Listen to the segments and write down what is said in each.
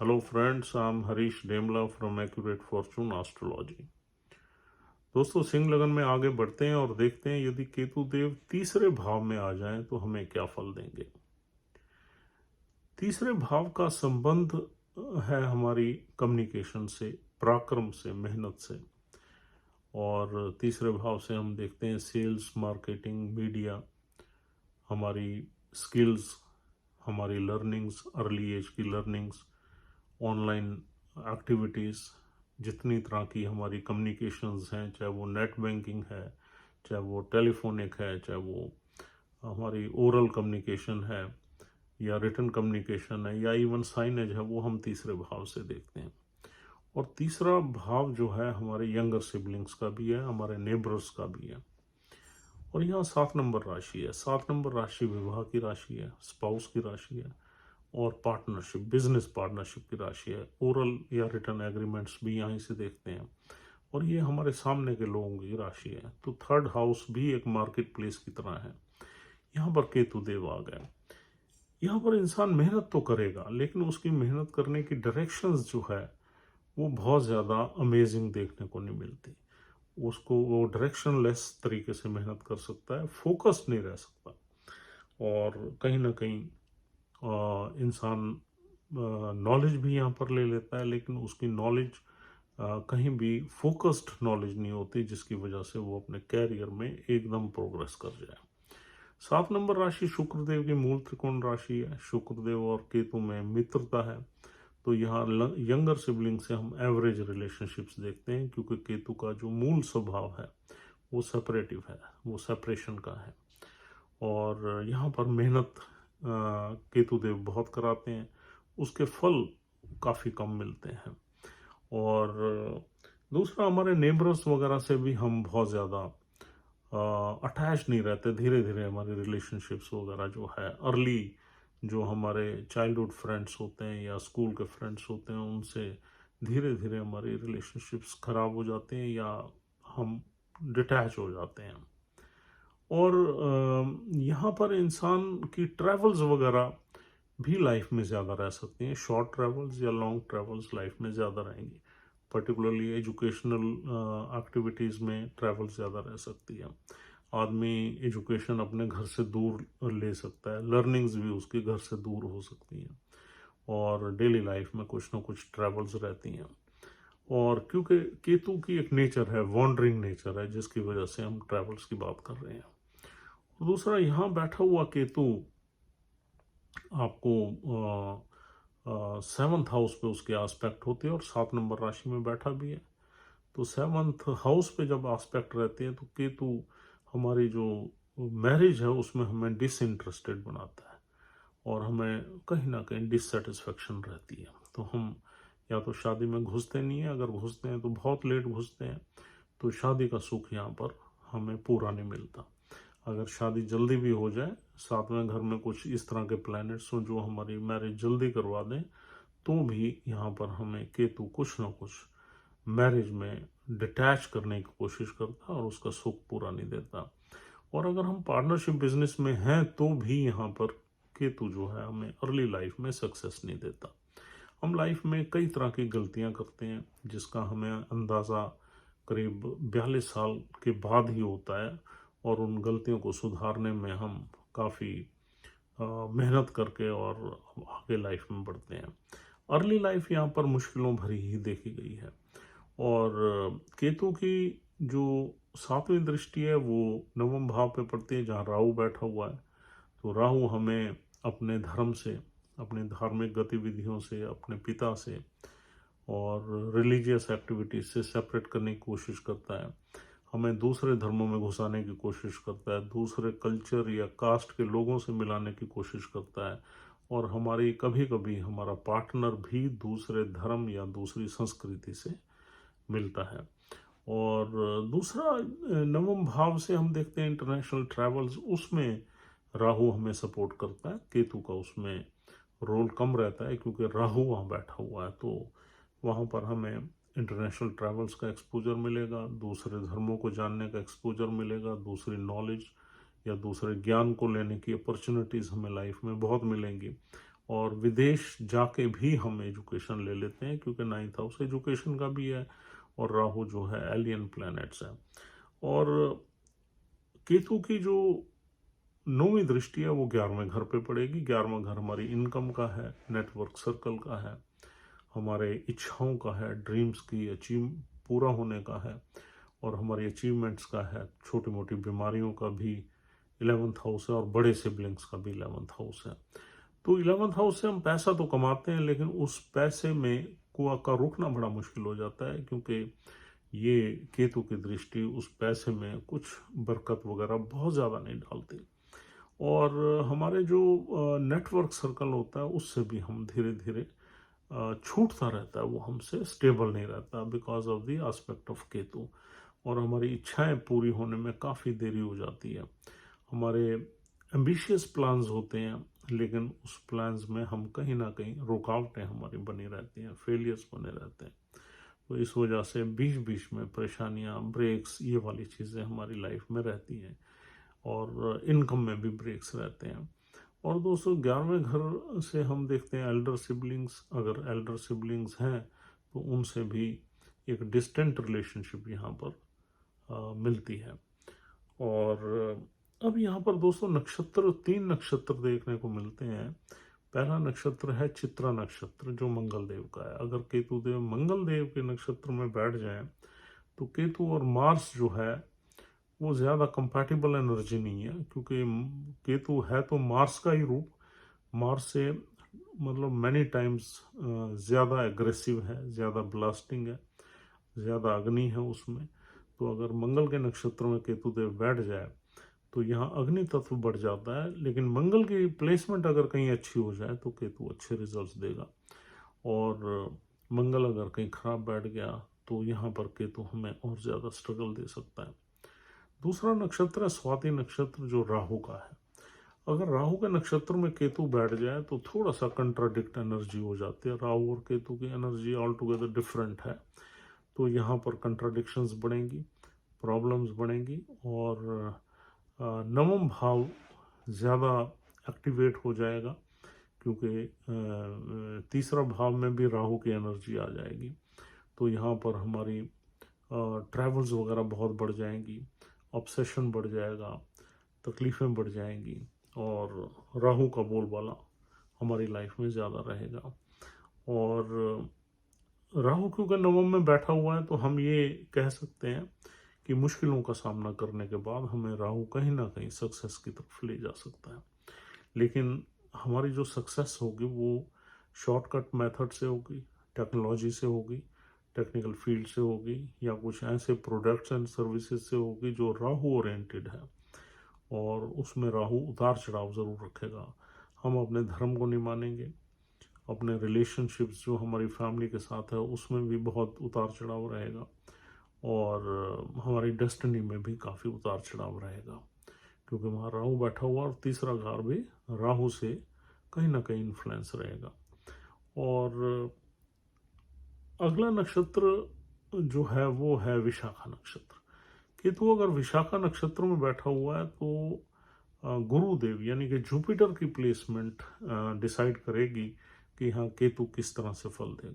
Hello friends, I'm Harish Demla from Accurate Fortune Astrology। दोस्तों, सिंह लगन में आगे बढ़ते हैं और देखते हैं यदि केतु देव तीसरे भाव में आ जाएं तो हमें क्या फल देंगे। तीसरे भाव का संबंध है हमारी कम्युनिकेशन से, पराक्रम से, मेहनत से। और तीसरे भाव से हम देखते हैं सेल्स, मार्केटिंग, मीडिया, हमारी स्किल्स, हमारी लर्निंग्स, अर्ली एज की लर्निंग्स, ऑनलाइन एक्टिविटीज़, जितनी तरह की हमारी कम्युनिकेशंस हैं, चाहे वो नेट बैंकिंग है, चाहे वो टेलीफोनिक है, चाहे वो हमारी ओरल कम्युनिकेशन है या रिटन कम्युनिकेशन है या इवन साइनेज है, वो हम तीसरे भाव से देखते हैं। और तीसरा भाव जो है हमारे यंगर सिबलिंग्स का भी है, हमारे नेबर्स का भी है। और यहाँ 7 नंबर राशि है। 7 नंबर राशि विवाह की राशि है, स्पाउस की राशि है और पार्टनरशिप, बिजनेस पार्टनरशिप की राशि है। ओरल या रिटर्न एग्रीमेंट्स भी यहीं से देखते हैं और ये हमारे सामने के लोगों की राशि है। तो थर्ड हाउस भी एक मार्केट प्लेस की तरह है। यहाँ पर केतु देव आ गए। यहाँ पर इंसान मेहनत तो करेगा, लेकिन उसकी मेहनत करने की डायरेक्शंस जो है वो बहुत ज़्यादा अमेजिंग देखने को नहीं मिलती। उसको वो डायरेक्शन लेस तरीके से मेहनत कर सकता है, फोकस्ड नहीं रह सकता और कहीं ना कहीं इंसान नॉलेज भी यहाँ पर ले लेता है, लेकिन उसकी नॉलेज कहीं भी फोकस्ड नॉलेज नहीं होती, जिसकी वजह से वो अपने कैरियर में एकदम प्रोग्रेस कर जाए। 7 नंबर राशि शुक्रदेव की मूल त्रिकोण राशि है। शुक्रदेव और केतु में मित्रता है, तो यहाँ यंगर सिबलिंग से हम एवरेज रिलेशनशिप्स देखते हैं, क्योंकि केतु का जो मूल स्वभाव है वो सेपरेटिव है, वो सेपरेशन का है। और यहाँ पर मेहनत केतु देव बहुत कराते हैं, उसके फल काफ़ी कम मिलते हैं। और दूसरा, हमारे नेबर्स वगैरह से भी हम बहुत ज़्यादा अटैच नहीं रहते। धीरे धीरे हमारी रिलेशनशिप्स वगैरह जो है, अर्ली जो हमारे चाइल्डहुड फ्रेंड्स होते हैं या स्कूल के फ्रेंड्स होते हैं, उनसे धीरे धीरे हमारी रिलेशनशिप्स खराब हो जाते हैं या हम डिटैच हो जाते हैं। और यहाँ पर इंसान की ट्रैवल्स वगैरह भी लाइफ में ज़्यादा रह सकती हैं। शॉर्ट ट्रैवल्स या लॉन्ग ट्रैवल्स लाइफ में ज़्यादा रहेंगी। पर्टिकुलरली एजुकेशनल एक्टिविटीज़ में ट्रैवल ज़्यादा रह सकती है। आदमी एजुकेशन अपने घर से दूर ले सकता है, लर्निंग्स भी उसके घर से दूर हो सकती हैं और डेली लाइफ में कुछ ना कुछ ट्रैवल्स रहती हैं। और क्योंकि केतु की एक नेचर है, वॉन्डरिंग नेचर है, जिसकी वजह से हम ट्रैवल्स की बात कर रहे हैं। दूसरा, यहाँ बैठा हुआ केतु आपको 7th हाउस पे उसके आस्पेक्ट होते हैं और 7 नंबर राशि में बैठा भी है। तो 7th हाउस पे जब आस्पेक्ट रहते हैं तो केतु हमारी जो मैरिज है उसमें हमें डिसइंटरेस्टेड बनाता है और हमें कहीं ना कहीं डिससेटिस्फेक्शन रहती है। तो हम या तो शादी में घुसते नहीं हैं, अगर घुसते हैं तो बहुत लेट घुसते हैं, तो शादी का सुख यहाँ पर हमें पूरा नहीं मिलता। अगर शादी जल्दी भी हो जाए, साथ में घर में कुछ इस तरह के प्लैनेट्स हों जो हमारी मैरिज जल्दी करवा दें, तो भी यहाँ पर हमें केतु कुछ ना कुछ मैरिज में डिटैच करने की कोशिश करता है और उसका सुख पूरा नहीं देता। और अगर हम पार्टनरशिप बिजनेस में हैं तो भी यहाँ पर केतु जो है हमें अर्ली लाइफ में सक्सेस नहीं देता। हम लाइफ में कई तरह की गलतियाँ करते हैं, जिसका हमें अंदाज़ा करीब 42 साल के बाद ही होता है और उन गलतियों को सुधारने में हम काफ़ी मेहनत करके और आगे लाइफ में बढ़ते हैं। अर्ली लाइफ यहाँ पर मुश्किलों भरी ही देखी गई है। और केतु की जो 7वीं दृष्टि है वो 9वें भाव पे पड़ती है, जहाँ राहु बैठा हुआ है। तो राहु हमें अपने धर्म से, अपनी धार्मिक गतिविधियों से, अपने पिता से और रिलीजियस एक्टिविटीज से सेपरेट करने की कोशिश करता है। हमें दूसरे धर्मों में घुसाने की कोशिश करता है, दूसरे कल्चर या कास्ट के लोगों से मिलाने की कोशिश करता है और हमारी कभी कभी हमारा पार्टनर भी दूसरे धर्म या दूसरी संस्कृति से मिलता है। और दूसरा, 9वें भाव से हम देखते हैं इंटरनेशनल ट्रैवल्स, उसमें राहु हमें सपोर्ट करता है। केतु का उसमें रोल कम रहता है क्योंकि राहु वहाँ बैठा हुआ है, तो वहाँ पर हमें इंटरनेशनल ट्रैवल्स का एक्सपोजर मिलेगा, दूसरे धर्मों को जानने का एक्सपोजर मिलेगा, दूसरी नॉलेज या दूसरे ज्ञान को लेने की अपॉर्चुनिटीज़ हमें लाइफ में बहुत मिलेंगी और विदेश जाके भी हम एजुकेशन ले लेते हैं, क्योंकि 9th हाउस एजुकेशन का भी है और राहु जो है एलियन प्लैनेट्स है। और केतु की जो 9वीं दृष्टि है वो 11वें घर पे पड़ेगी। 11वां घर हमारी इनकम का है, नेटवर्क सर्कल का है, हमारे इच्छाओं का है, ड्रीम्स की अचीव पूरा होने का है और हमारी अचीवमेंट्स का है। छोटी मोटी बीमारियों का भी 11th हाउस है और बड़े सिबलिंग्स का भी 11th हाउस है। तो 11th हाउस से हम पैसा तो कमाते हैं, लेकिन उस पैसे में कुआ का रुकना बड़ा मुश्किल हो जाता है, क्योंकि ये केतु की दृष्टि उस पैसे में कुछ बरकत वगैरह बहुत ज़्यादा नहीं डालती। और हमारे जो नेटवर्क सर्कल होता है उससे भी हम धीरे धीरे छूटता रहता है, वो हमसे स्टेबल नहीं रहता because of the aspect of Ketu. और हमारी इच्छाएं पूरी होने में काफ़ी देरी हो जाती है। हमारे एम्बिशियस प्लान्स होते हैं, लेकिन उस प्लान्स में हम कहीं ना कहीं रुकावटें हमारी बनी रहती हैं, फेलियर्स बने रहते हैं। तो इस वजह से बीच बीच में परेशानियां, ब्रेक्स, ये वाली चीज़ें हमारी लाइफ में रहती हैं और इनकम में भी ब्रेक्स रहते हैं। और दोस्तों 11वें घर से हम देखते हैं एल्डर सिबलिंग्स, अगर एल्डर सिबलिंग्स हैं तो उनसे भी एक डिस्टेंट रिलेशनशिप यहाँ पर मिलती है। और अब यहाँ पर दोस्तों नक्षत्र, 3 नक्षत्र देखने को मिलते हैं। पहला नक्षत्र है चित्रा नक्षत्र, जो मंगल देव का है। अगर केतु देव मंगल देव के नक्षत्र में बैठ जाए तो केतु और मार्स जो है वो ज़्यादा कंपैटिबल एनर्जी नहीं है, क्योंकि केतु है तो मार्स का ही रूप, मार्स से मतलब मैनी टाइम्स ज़्यादा एग्रेसिव है, ज़्यादा ब्लास्टिंग है, ज़्यादा अग्नि है उसमें। तो अगर मंगल के नक्षत्र में केतु देव बैठ जाए तो यहाँ अग्नि तत्व बढ़ जाता है, लेकिन मंगल की प्लेसमेंट अगर कहीं अच्छी हो जाए तो केतु अच्छे रिजल्ट्स देगा। और मंगल अगर कहीं खराब बैठ गया तो यहाँ पर केतु हमें और ज़्यादा स्ट्रगल दे सकता है। दूसरा नक्षत्र है स्वाति नक्षत्र, जो राहु का है। अगर राहु के नक्षत्र में केतु बैठ जाए तो थोड़ा सा कंट्राडिक्ट एनर्जी हो जाती है। राहु और केतु की एनर्जी ऑल टुगेदर डिफरेंट है, तो यहाँ पर कंट्राडिक्शंस बढ़ेंगी, प्रॉब्लम्स बढ़ेंगी और नवम भाव ज़्यादा एक्टिवेट हो जाएगा, क्योंकि तीसरा भाव में भी राहु की एनर्जी आ जाएगी। तो यहाँ पर हमारी ट्रैवल्स वगैरह बहुत बढ़ जाएंगी, ऑब्सेशन बढ़ जाएगा, तकलीफ़ें बढ़ जाएंगी और राहु का बोलबाला हमारी लाइफ में ज़्यादा रहेगा। और राहु क्योंकि नवम में बैठा हुआ है तो हम ये कह सकते हैं कि मुश्किलों का सामना करने के बाद हमें राहु कहीं ना कहीं सक्सेस की तरफ ले जा सकता है। लेकिन हमारी जो सक्सेस होगी वो शॉर्टकट मेथड से होगी, टेक्नोलॉजी से होगी, टेक्निकल फील्ड से होगी, या कुछ ऐसे प्रोडक्ट्स एंड सर्विसेज से होगी जो राहु ओरिएंटेड है। और उसमें राहु उतार चढ़ाव ज़रूर रखेगा। हम अपने धर्म को नहीं मानेंगे, अपने रिलेशनशिप्स जो हमारी फैमिली के साथ है उसमें भी बहुत उतार चढ़ाव रहेगा और हमारी डेस्टिनी में भी काफ़ी उतार चढ़ाव रहेगा, क्योंकि वहाँ राहु बैठा हुआ और तीसरा घर भी राहु से कहीं ना कहीं इन्फ्लुएंस रहेगा। और अगला नक्षत्र जो है वो है विशाखा नक्षत्र। केतु अगर विशाखा नक्षत्र में बैठा हुआ है तो गुरुदेव यानी कि जुपिटर की प्लेसमेंट डिसाइड करेगी कि हाँ केतु किस तरह से फल देगा।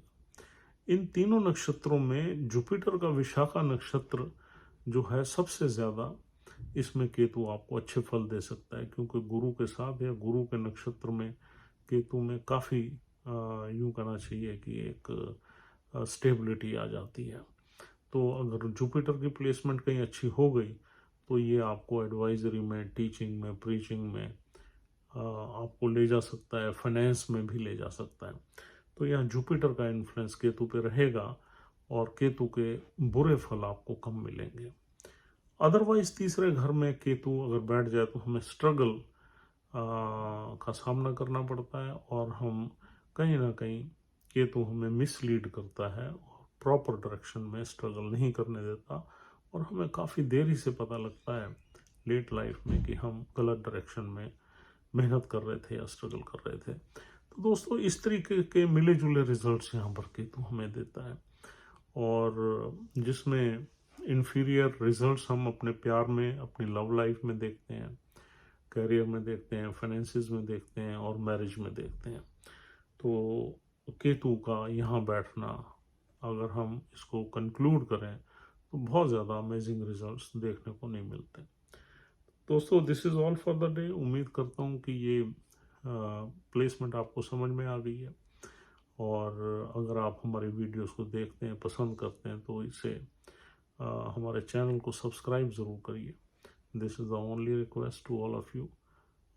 इन तीनों नक्षत्रों में जुपिटर का विशाखा नक्षत्र जो है सबसे ज़्यादा, इसमें केतु आपको अच्छे फल दे सकता है, क्योंकि गुरु के साथ या गुरु के नक्षत्र में केतु में काफ़ी यूँ कहना चाहिए कि एक स्टेबिलिटी आ जाती है। तो अगर जुपिटर की प्लेसमेंट कहीं अच्छी हो गई तो ये आपको एडवाइजरी में, टीचिंग में, प्रीचिंग में आपको ले जा सकता है, फाइनेंस में भी ले जा सकता है। तो यहाँ जुपिटर का इन्फ्लुएंस केतु पे रहेगा और केतु के बुरे फल आपको कम मिलेंगे। अदरवाइज तीसरे घर में केतु अगर बैठ जाए तो हमें स्ट्रगल का सामना करना पड़ता है और हम कहीं ना कहीं केतु हमें मिसलीड करता है और प्रॉपर डायरेक्शन में स्ट्रगल नहीं करने देता और हमें काफ़ी देरी से पता लगता है लेट लाइफ में कि हम गलत डायरेक्शन में मेहनत कर रहे थे या स्ट्रगल कर रहे थे। तो दोस्तों इस तरीके के मिले जुले रिजल्ट्स यहाँ पर केतु हमें देता है, और जिसमें इन्फीरियर रिजल्ट्स हम अपने प्यार में, अपनी लव लाइफ में देखते हैं, करियर में देखते हैं, फाइनेंसिस में देखते हैं और मैरिज में देखते हैं। तो केतु का यहाँ बैठना, अगर हम इसको कंक्लूड करें तो बहुत ज़्यादा अमेजिंग रिजल्ट्स देखने को नहीं मिलते। दोस्तों, this is all for the day. उम्मीद करता हूँ कि ये प्लेसमेंट आपको समझ में आ गई है, और अगर आप हमारे वीडियोस को देखते हैं, पसंद करते हैं, तो इसे हमारे चैनल को सब्सक्राइब ज़रूर करिए। This is the only request to all of you,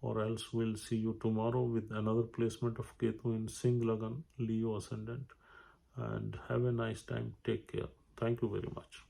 or else we'll see you tomorrow with another placement of Ketu in Singh Lagan, Leo Ascendant. And have a nice time. Take care. Thank you very much.